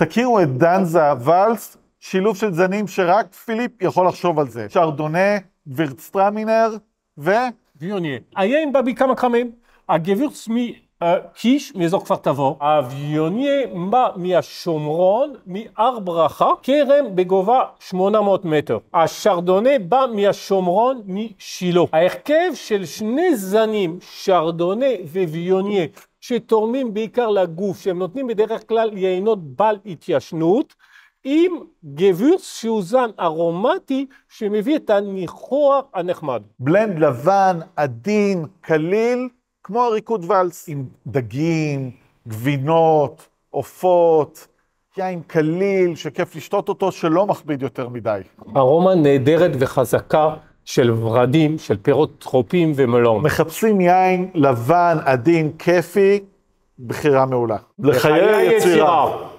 תכירו את דנזה ואלס, שילוב של זנים שרק פיליפ יכול לחשוב על זה. שרדונה, וירצטרמינר ויוניה. היין בא בכמה קרמים. הגבירץ קיש, מאזור כפר תבור. הוויוניה בא מהשומרון, מהר ברכה, כרם בגובה 800 מטר. השרדונה בא מהשומרון, משילה. ההרכב של שני זנים, שרדונה וויוניה, שתורמים בעיקר לגוף, שהם נותנים בדרך כלל יינות בעל התיישנות, עם גבירץ שהוא זן ארומטי שמביא את הניחוח הנחמד. בלנד לבן, עדין, קליל, כמו הריקוד ואלס, עם דגים, גבינות, עופות, יין קליל שכיף לשתות אותו, שלא מכביד יותר מדי. ארומה נהדרת וחזקה של ורדים, של פירות טרופיים ומלון. מחפשים יין לבן, עדין, כיפי, בחירה מעולה. לחיי יצירה.